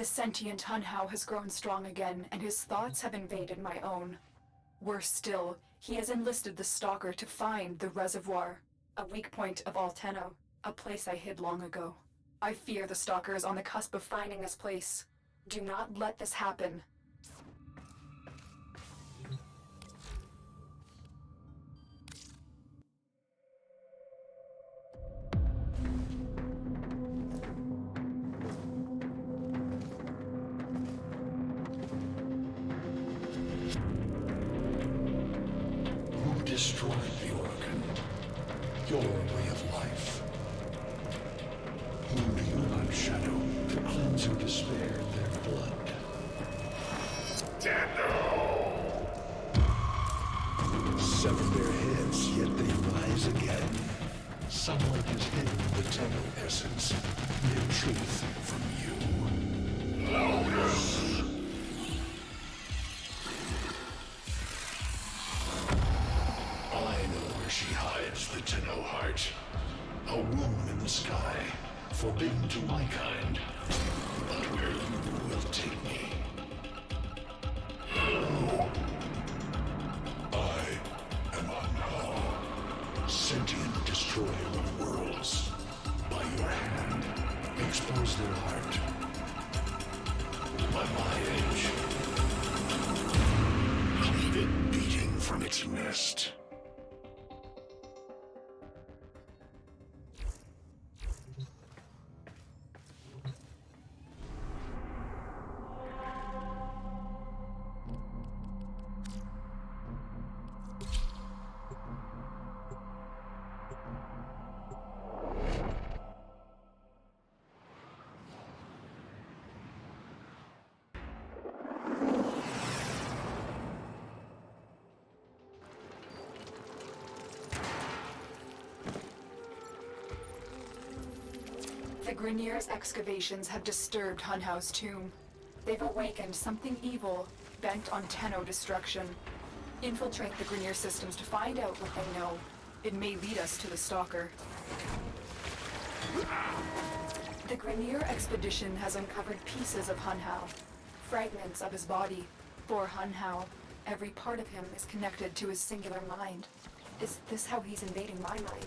The sentient Hunhow has grown strong again, and his thoughts have invaded my own. Worse still, he has enlisted the Stalker to find the reservoir, a weak point of Alteno, a place I hid long ago. I fear the Stalker is on the cusp of finding this place. Do not let this happen. Who destroyed the organ? Your way of life. Whom do you not shadow to cleanse your despair in their blood? Sever their heads, yet they rise again. Someone has hidden the Tenno essence, their truth from you. Loudest! I know where she hides the Tenno heart. A womb in the sky, forbidden to my kind, but where you will take me. I am Hunhow, sentient destroyer of worlds. By your hand, expose their heart. By my edge, cleave it beating from its nest. The Grineer's excavations have disturbed Hunhow's tomb. They've awakened something evil, bent on Tenno destruction. Infiltrate the Grineer systems to find out what they know. It may lead us to the Stalker. The Grineer expedition has uncovered pieces of Hunhow, fragments of his body. For Hunhow, every part of him is connected to his singular mind. Is this how he's invading my mind?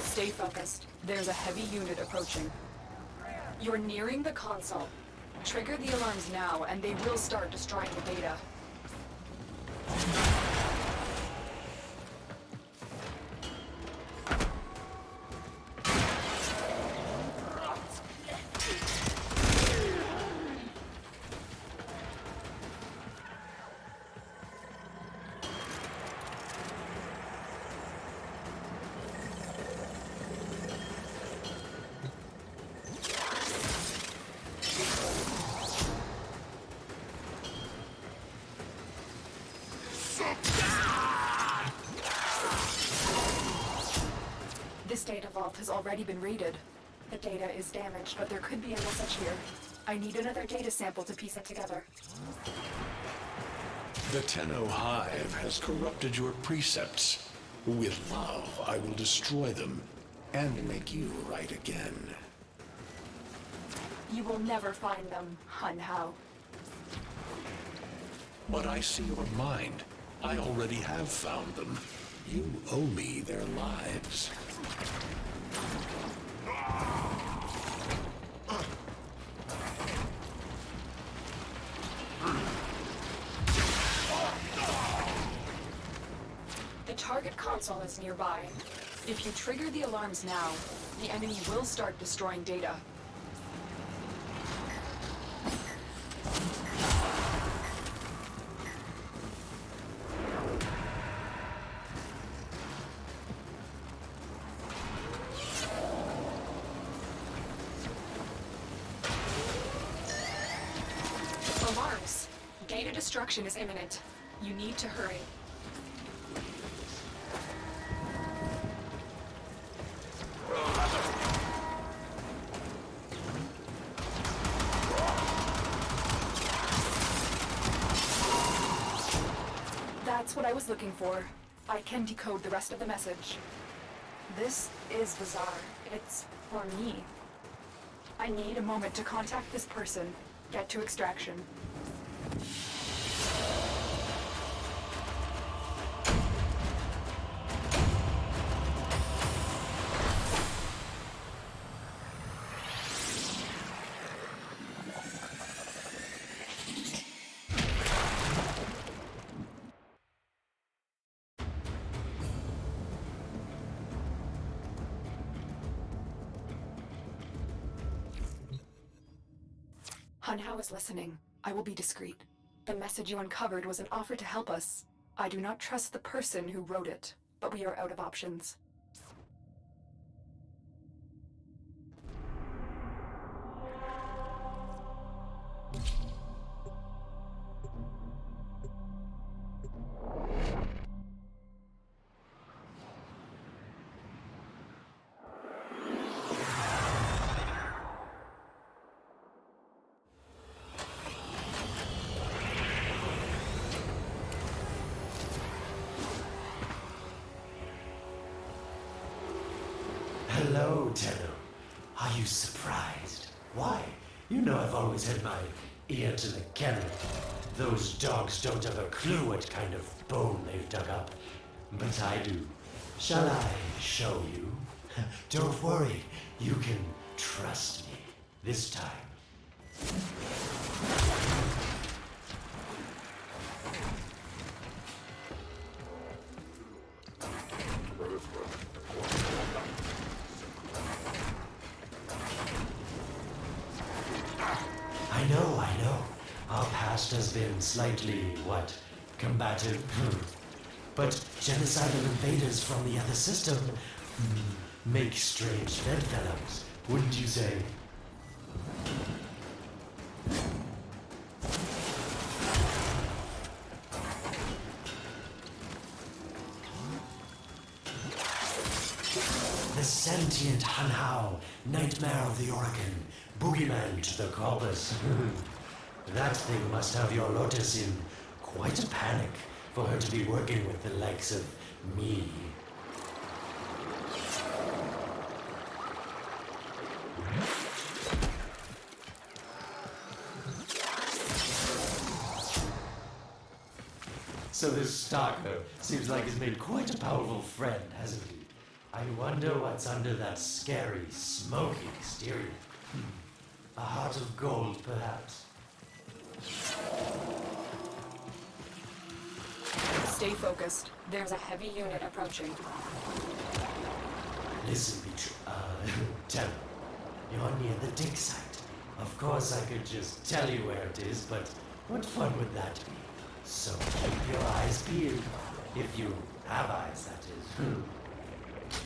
Stay focused. There's a heavy unit approaching. You're nearing the console. Trigger the alarms now, and they will start destroying the data. This data vault has already been raided. The data is damaged, but there could be a message here. I need another data sample to piece it together. The Tenno Hive has corrupted your precepts. With love, I will destroy them and make you right again. You will never find them, Hunhow. But I see your mind. I already have found them. You owe me their lives. The target console is nearby. If you trigger the alarms now, the enemy will start destroying data. Alarms! Data destruction is imminent. You need to hurry. just what I was looking for. I can decode the rest of the message. This is bizarre. It's for me. I need a moment to contact this person, get to extraction. Hunhao is listening. I will be discreet. The message you uncovered was an offer to help us. I do not trust the person who wrote it, but we are out of options. Hello, Tenno. Are you surprised? Why? You know I've always had my ear to the cannon. Those dogs don't have a clue what kind of bone they've dug up. But I do. Shall I show you? Don't worry. You can trust me. This time. I know. Our past has been slightly, combative. But genocidal invaders from the other system make strange bedfellows, wouldn't you say? The sentient Hunhao, nightmare of the Oregon, boogeyman to the corpus. That thing must have your Lotus in quite a panic for her to be working with the likes of me. So this Stalker seems like he's made quite a powerful friend, hasn't he? I wonder what's under that scary, smoky exterior. A heart of gold, perhaps. Stay focused. There's a heavy unit approaching. Listen, Tenno. You're near the dig site. Of course I could just tell you where it is, but what fun would that be? So keep your eyes peeled. If you have eyes, that is.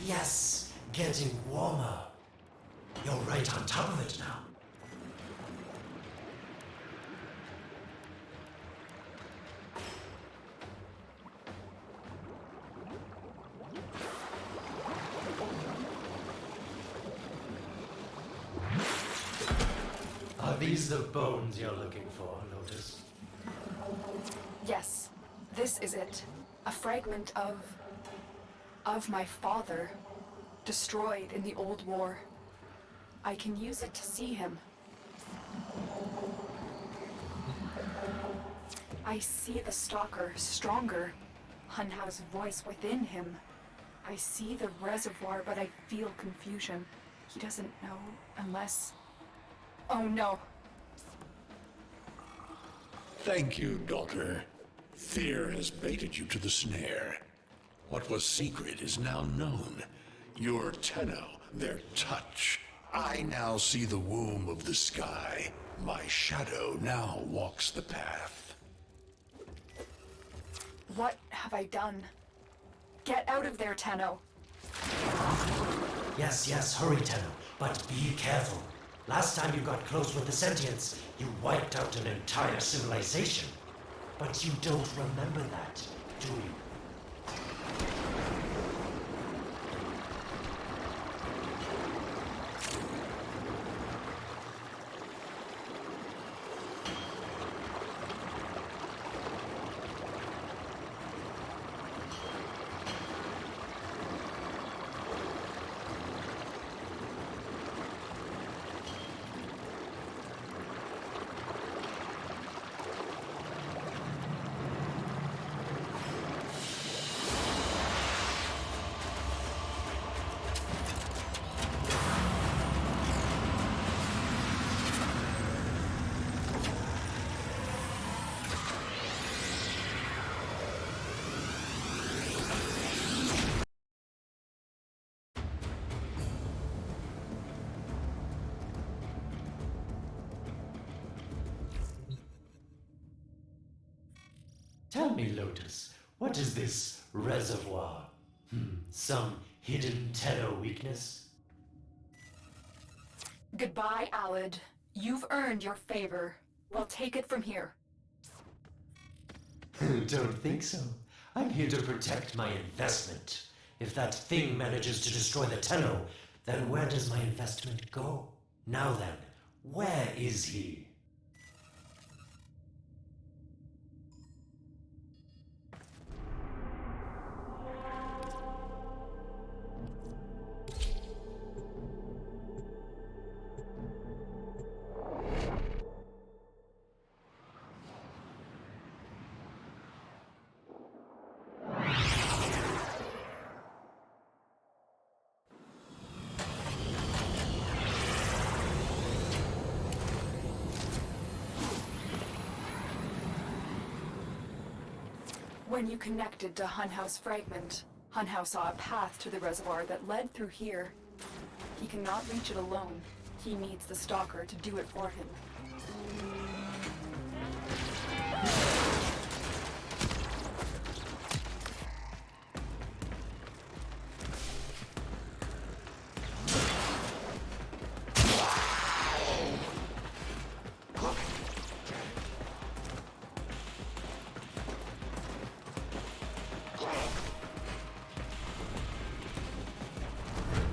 Yes, getting warmer. You're right on top of it now. Are these the bones you're looking for, Lotus? Yes, this is it. A fragment of my father, destroyed in the old war. I can use it to see him. I see the stalker stronger, Hunhao's voice within him. I see the reservoir, but I feel confusion. He doesn't know unless... Oh no. Thank you, daughter. Fear has baited you to the snare. What was secret is now known. Your Tenno, their touch. I now see the womb of the sky. My shadow now walks the path. What have I done? Get out of there, Tenno. Yes, hurry, Tenno. But be careful. Last time you got close with the sentients, you wiped out an entire civilization. But you don't remember that, do you? Tell me, Lotus, what is this reservoir? Some hidden Tenno weakness? Goodbye, Alid. You've earned your favor. We'll take it from here. Don't think so. I'm here to protect my investment. If that thing manages to destroy the Tenno, then where does my investment go? Now then, where is he? When you connected to Hunhouse Fragment, Hunhouse saw a path to the reservoir that led through here. He cannot reach it alone. He needs the Stalker to do it for him.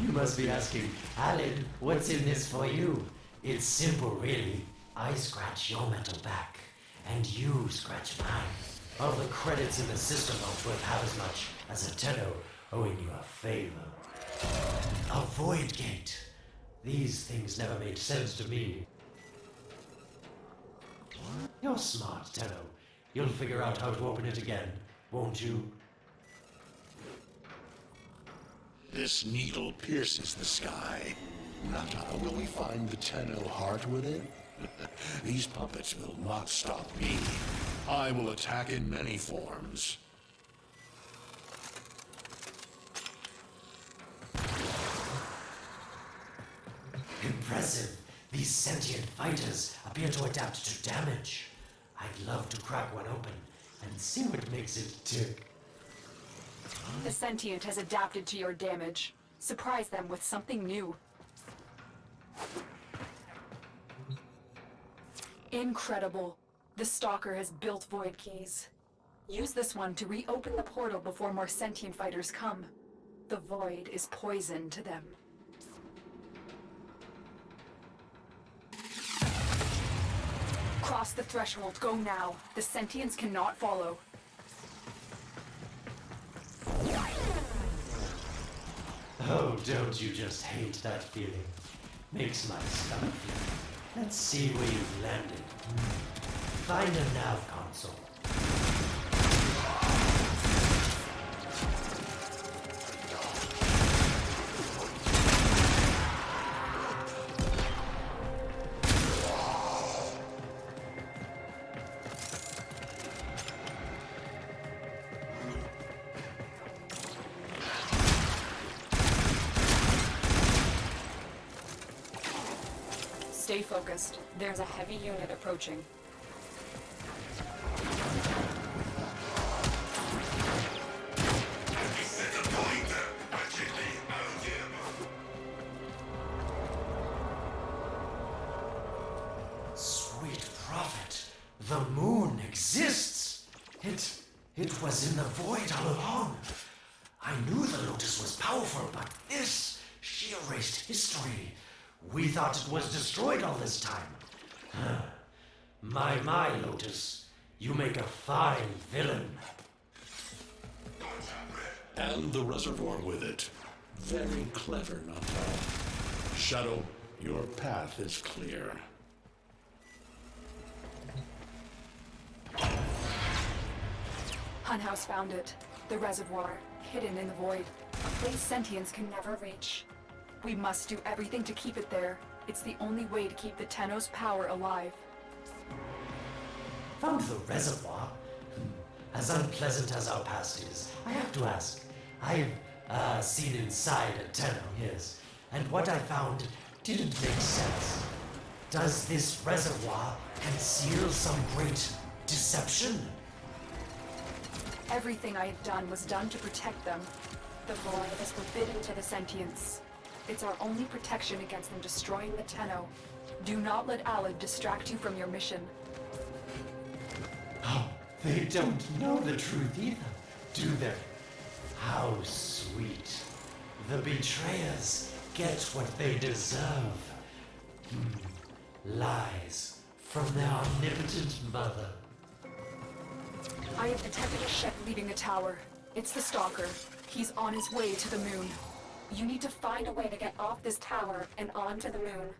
You must be asking, Alid, what's in this for you? It's simple, really. I scratch your metal back, and you scratch mine. All the credits in the system aren't worth half as much as a Tenno owing you a favor. A void gate. These things never made sense to me. You're smart, Tenno. You'll figure out how to open it again, won't you? This needle pierces the sky. Now, will we find the Tenno heart within? These puppets will not stop me. I will attack in many forms. Impressive. These sentient fighters appear to adapt to damage. I'd love to crack one open and see what makes it tick. The sentient has adapted to your damage. Surprise them with something new. Incredible. The Stalker has built void keys. Use this one to reopen the portal before more sentient fighters come. The void is poison to them. Cross the threshold. Go now. The sentients cannot follow. Oh, don't you just hate that feeling? Makes my stomach feel. Let's see where you've landed. Find a nav console. Stay focused. There's a heavy unit approaching. Sweet prophet, the moon exists. It was in the void all along. I knew the Lotus was powerful, but she erased history. We thought it was destroyed all this time. My, Lotus. You make a fine villain. And the reservoir with it. Very clever, Nata. Shadow, your path is clear. Hunhouse found it. The reservoir, hidden in the void. A place sentients can never reach. We must do everything to keep it there. It's the only way to keep the Tenno's power alive. Found the reservoir? As unpleasant as our past is, I have to ask. I've seen inside a Tenno, yes. And what I found didn't make sense. Does this reservoir conceal some great deception? Everything I have done was done to protect them. The void is forbidden to the sentients. It's our only protection against them destroying the Tenno. Do not let Alad distract you from your mission. Oh, they don't know the truth either, do they? How sweet. The betrayers get what they deserve. Lies from their omnipotent mother. I have detected a ship leaving the tower. It's the Stalker. He's on his way to the moon. You need to find a way to get off this tower and onto the moon.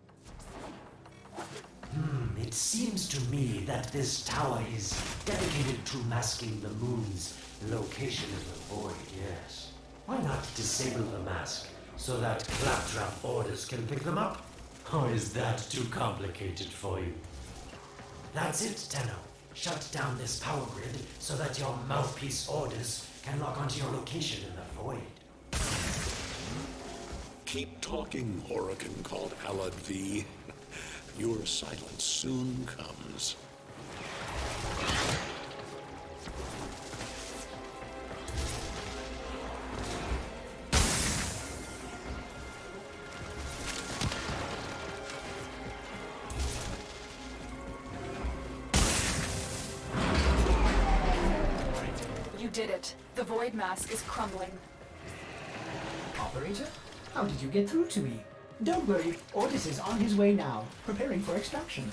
It seems to me that this tower is dedicated to masking the moon's location in the void, yes. Why not disable the mask so that claptrap orders can pick them up? Or is that too complicated for you? That's it, Tenno. Shut down this power grid so that your mouthpiece orders can lock onto your location in the void. Keep talking, Oracle called Alad V. Your silence soon comes. You did it. The void mask is crumbling. Operator? How did you get through to me? Don't worry, Ordis is on his way now, preparing for extraction.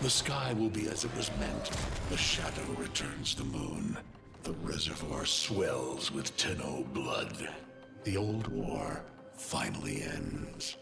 The sky will be as it was meant. The shadow returns the moon. The reservoir swells with Tenno blood. The old war finally ends.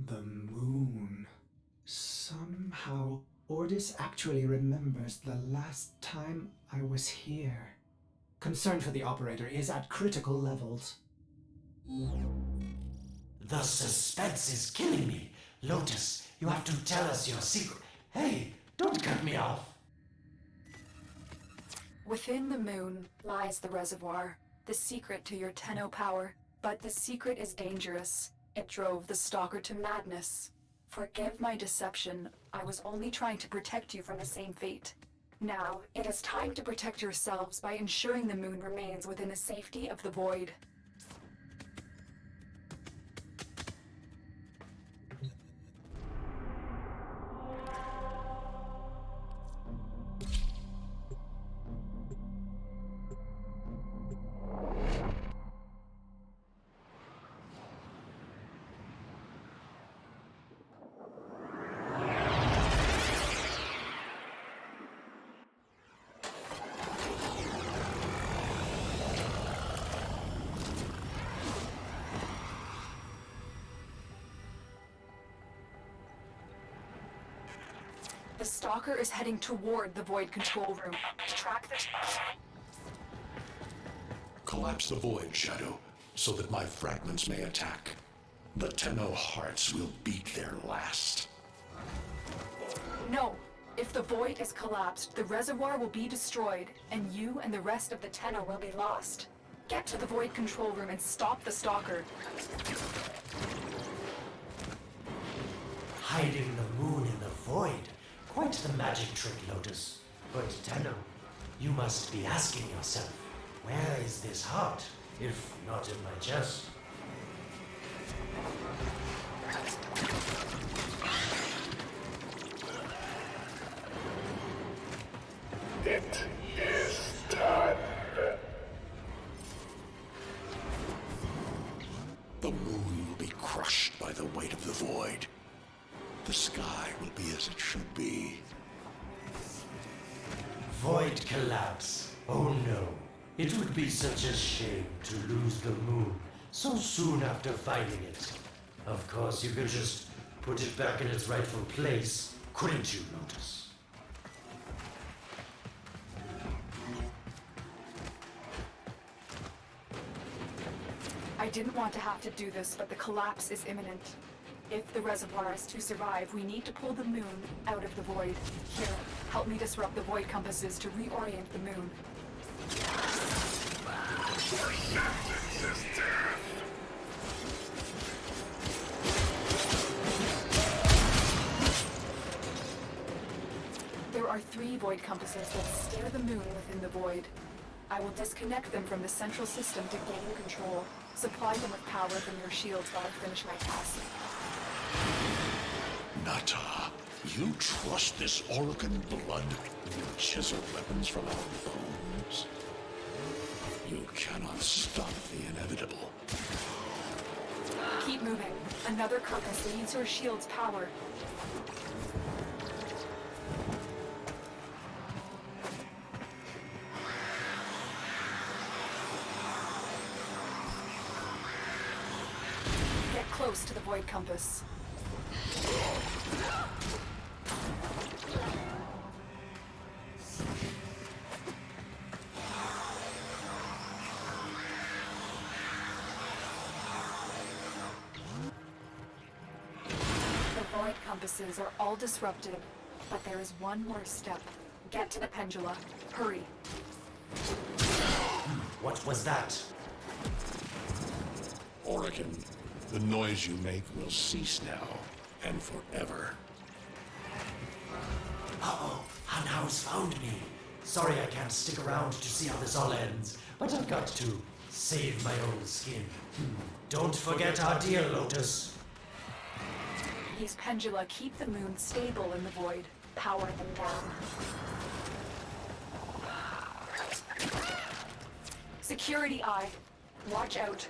The moon. Somehow, Ordis actually remembers the last time I was here. Concern for the operator is at critical levels. The suspense is killing me. Lotus, you have to tell us your secret. Hey, don't cut me off. Within the moon lies the reservoir, the secret to your Tenno power. But the secret is dangerous. It drove the Stalker to madness. Forgive my deception. I was only trying to protect you from the same fate. Now, it is time to protect yourselves by ensuring the moon remains within the safety of the void. The Stalker is heading toward the void control room. Track the... Collapse the void, Shadow, so that my fragments may attack. The Tenno hearts will beat their last. No! If the void is collapsed, the reservoir will be destroyed, and you and the rest of the Tenno will be lost. Get to the void control room and stop the Stalker. Hiding the moon in the void. Quite the magic trick, Lotus. But Tenno, you must be asking yourself, where is this heart, if not in my chest? It is done. The moon will be crushed by the weight of the void. The sky will be as it should be. Void collapse. Oh no. It would be such a shame to lose the moon so soon after finding it. Of course, you could just put it back in its rightful place, couldn't you, Lotus? didn't want to have to do this, but the collapse is imminent. If the reservoir is to survive, we need to pull the moon out of the void. Here, help me disrupt the void compasses to reorient the moon. There are 3 void compasses that steer the moon within the void. I will disconnect them from the central system to gain control. Supply them with power from your shields while I finish my task. Nata, you trust this Orokin blood? You chisel weapons from our bones? You cannot stop the inevitable. Keep moving. Another compass needs your shield's power. Get close to the void compass. The void compasses are all disrupted, but there is one more step. Get to the pendula. Hurry. What was that? Orokin, the noise you make will cease now, and forever. Uh-oh, Hanau's found me. Sorry I can't stick around to see how this all ends, but I've got to save my own skin. Don't forget our deal, Lotus. These pendula keep the moon stable in the void. Power them down. Security eye. Watch out.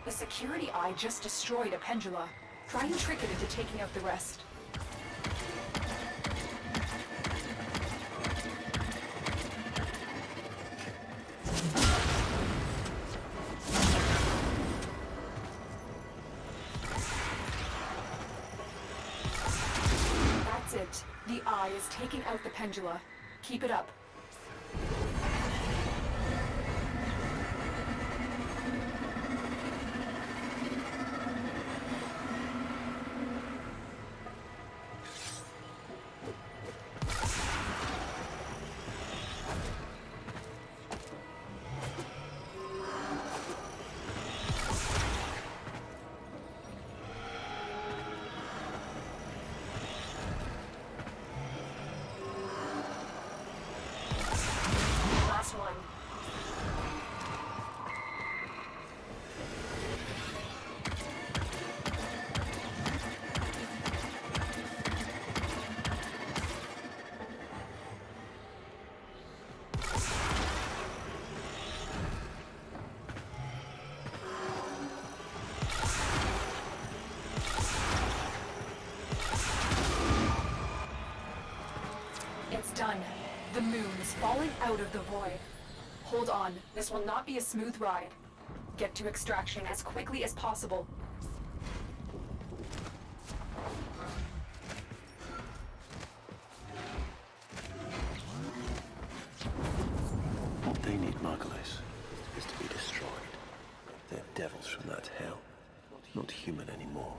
The security eye just destroyed a pendula. Try and trick it into taking out the rest. That's it. The eye is taking out the pendula. Keep it up. Last one. It's done. The moon is falling out of the void. Hold on, this will not be a smooth ride. Get to extraction as quickly as possible. What they need, Margulis, is to be destroyed. They're devils from that hell, not human anymore.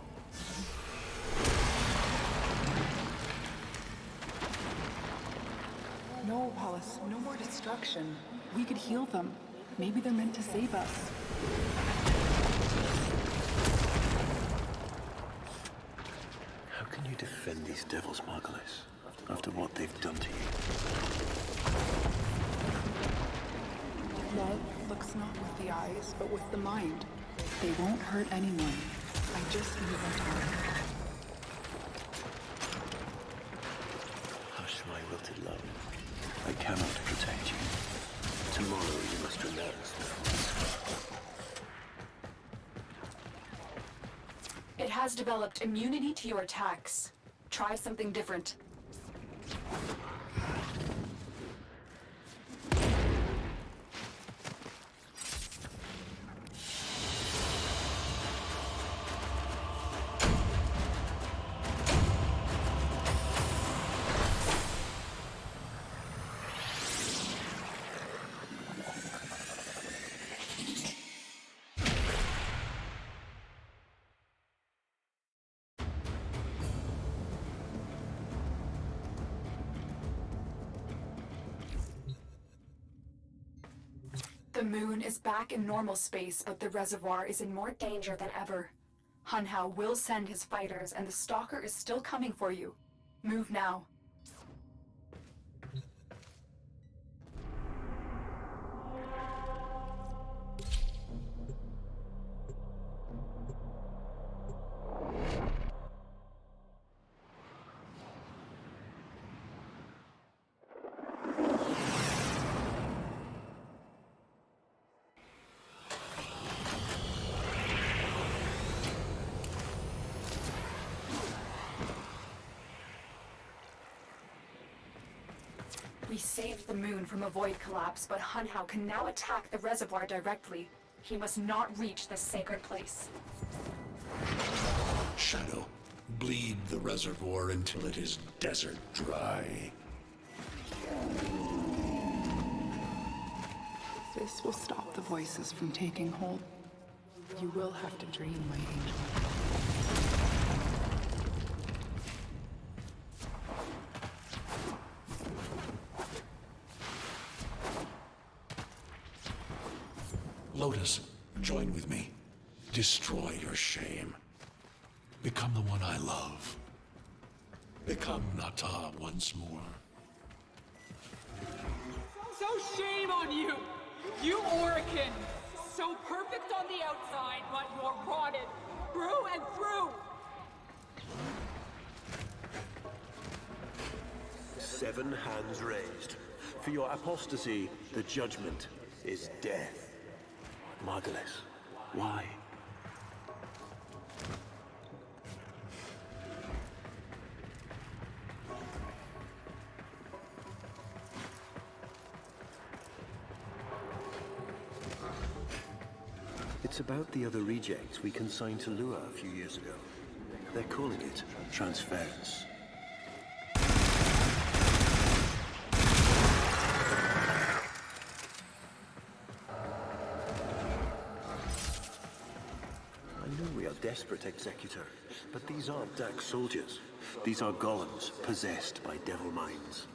No, Wallace, no more destruction. We could heal them. Maybe they're meant to save us. How can you defend these devils, Margulis, after what they've done to you? Love looks not with the eyes, but with the mind. They won't hurt anyone. I just need them time. Hush, my wilted love. I cannot protect you. Tomorrow you must renounce the force. It has developed immunity to your attacks. Try something different. The moon is back in normal space, but the reservoir is in more danger than ever. Hunhao will send his fighters, and the Stalker is still coming for you. Move now. We saved the moon from a void collapse, but Hunhao can now attack the reservoir directly. He must not reach this sacred place. Shadow, bleed the reservoir until it is desert dry. This will stop the voices from taking hold. You will have to dream, my angel. Lotus, join with me. Destroy your shame. Become the one I love. Become Nata once more. So shame on you! You Orican! So perfect on the outside, but you're rotted through and through! 7 hands raised. For your apostasy, the judgment is death. Margulis, why? It's about the other rejects we consigned to Lua a few years ago. They're calling it transference. I know we are desperate, Executor, but these aren't Dax soldiers. These are golems possessed by devil minds.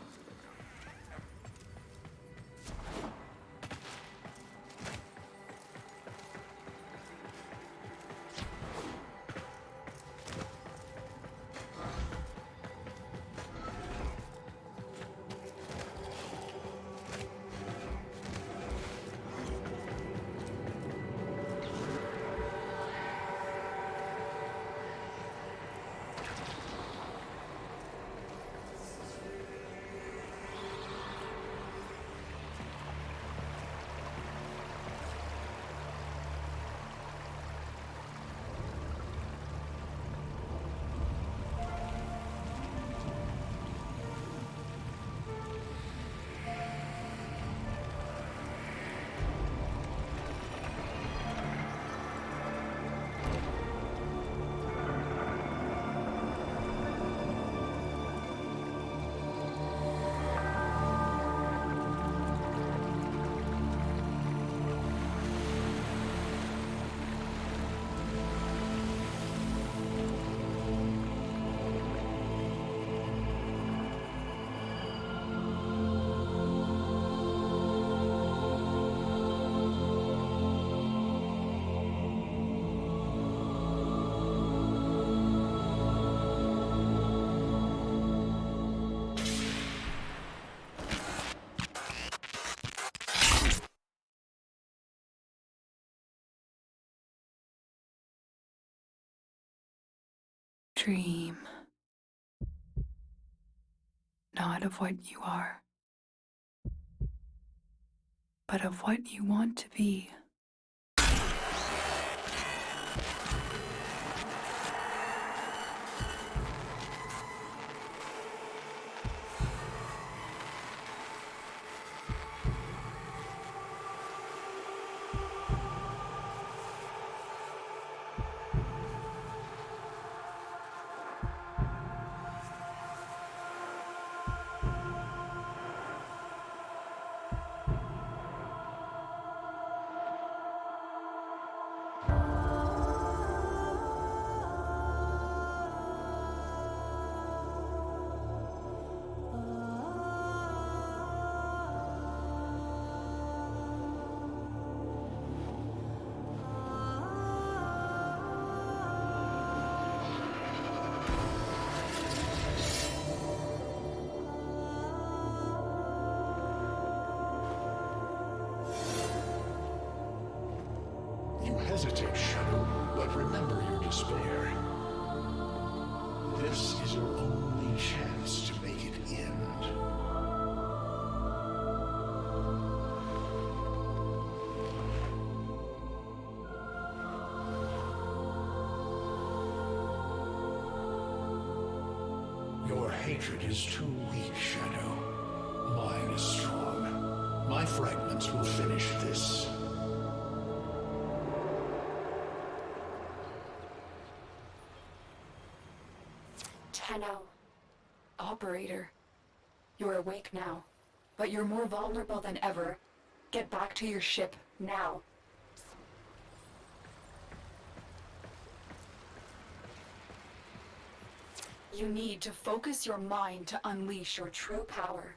Dream. Not of what you are, but of what you want to be. You hesitate, Shadow, but remember your despair. This is your only chance to make it end. Your hatred is too weak, Shadow. Mine is strong. My fragments will finish this. Tenno. Operator. You're awake now, but you're more vulnerable than ever. Get back to your ship, now. You need to focus your mind to unleash your true power.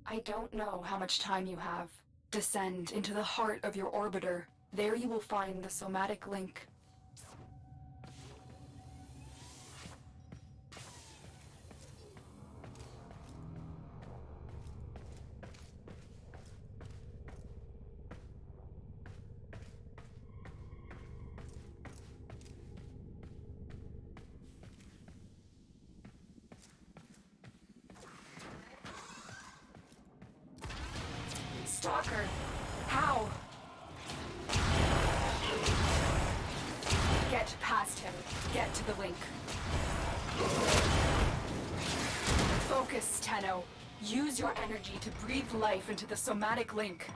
I don't know how much time you have. Descend into the heart of your orbiter. There you will find the somatic link. Stalker! How? Get past him. Get to the link. Focus, Tenno. Use your energy to breathe life into the somatic link.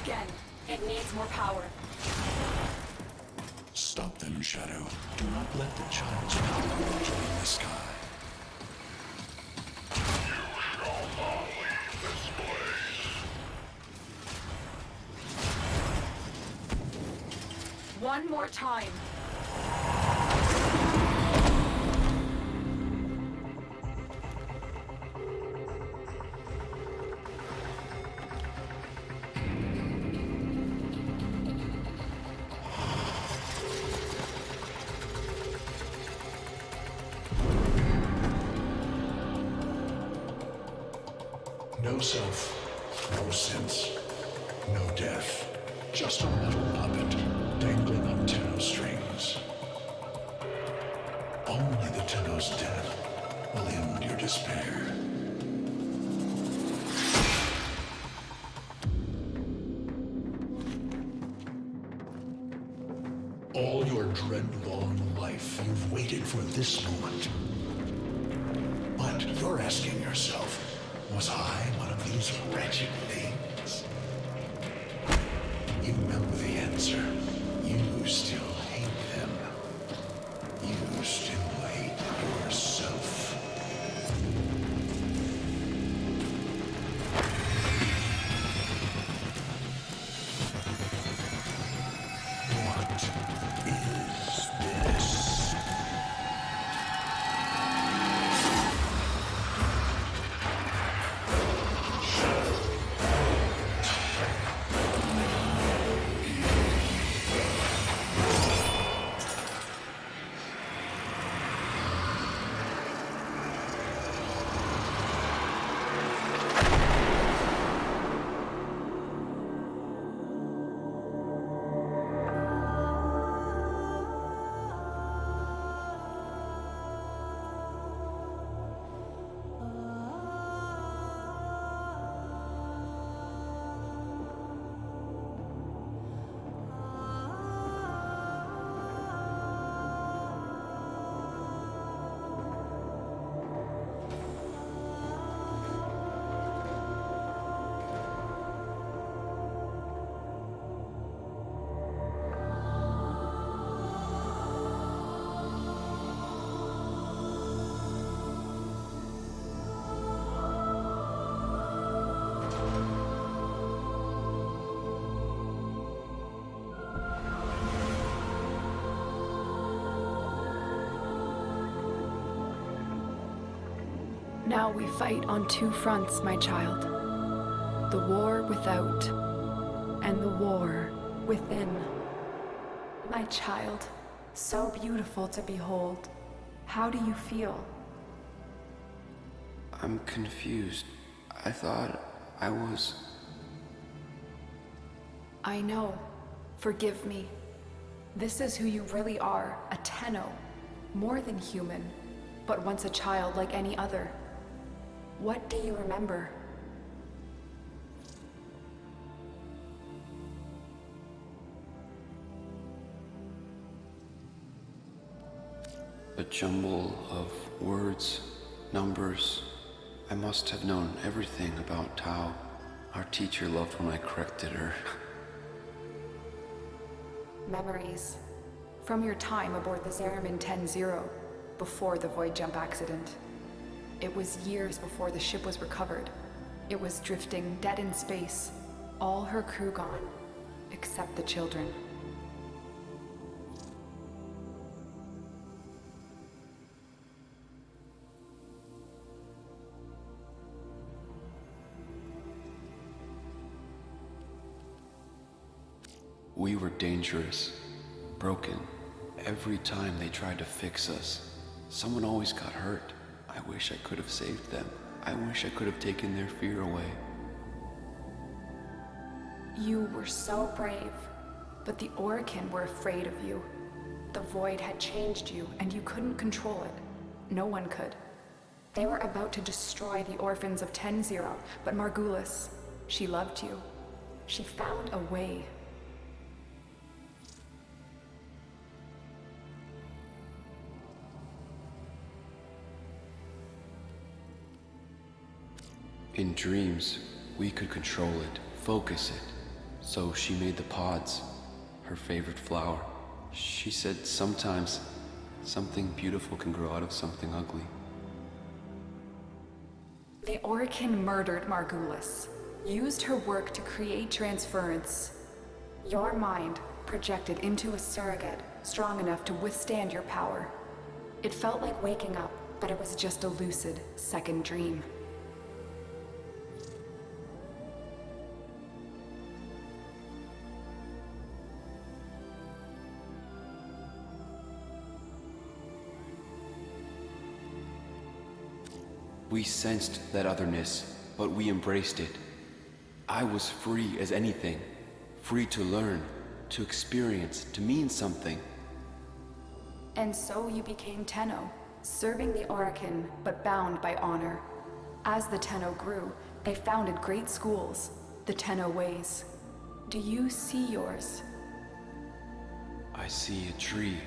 Again, it needs more power. Stop them, Shadow. Do not let the child's power join the sky. one more time. No self, no sense, no death. Just a metal puppet dangling on Tenno strings. Only the Tenno's death will end your despair. All your dread-long life, you've waited for this moment. But you're asking yourself, was I one of these wretched things? You know the answer. You still hate them. You still hate yourself. What is this? Now we fight on two fronts, my child. The war without, and the war within. My child, so beautiful to behold. How do you feel? I'm confused. I thought I was... I know. Forgive me. This is who you really are, a Tenno. More than human, but once a child like any other. What do you remember? A jumble of words, numbers. I must have known everything about Tao. Our teacher loved when I corrected her. Memories. From your time aboard the Zeramin 10-0, before the void jump accident. It was years before the ship was recovered. It was drifting dead in space. All her crew gone, except the children. We were dangerous, broken. Every time they tried to fix us, someone always got hurt. I wish I could have saved them. I wish I could have taken their fear away. You were so brave, but the Orokin were afraid of you. The void had changed you, and you couldn't control it. No one could. They were about to destroy the orphans of 10-0, but Margulis, she loved you. She found a way. In dreams, we could control it, focus it. So she made the pods, her favorite flower. She said sometimes something beautiful can grow out of something ugly. The Orokin murdered Margulis, used her work to create transference. Your mind, projected into a surrogate strong enough to withstand your power. It felt like waking up, but it was just a lucid second dream. We sensed that otherness, but we embraced it. I was free as anything, free to learn, to experience, to mean something. And so you became Tenno, serving the Orokin, but bound by honor. As the Tenno grew, they founded great schools, the Tenno ways. Do you see yours? I see a tree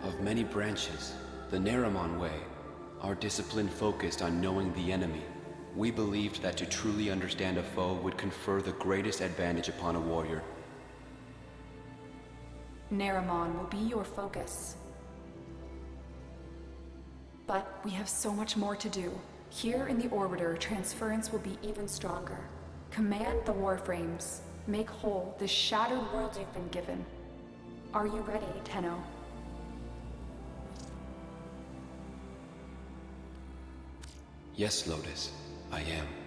of many branches, the Naramon way. Our discipline focused on knowing the enemy. We believed that to truly understand a foe would confer the greatest advantage upon a warrior. Naramon will be your focus. But we have so much more to do. Here in the Orbiter, transference will be even stronger. Command the Warframes. Make whole this shattered world you've been given. Are you ready, Tenno? Yes, Lotus, I am.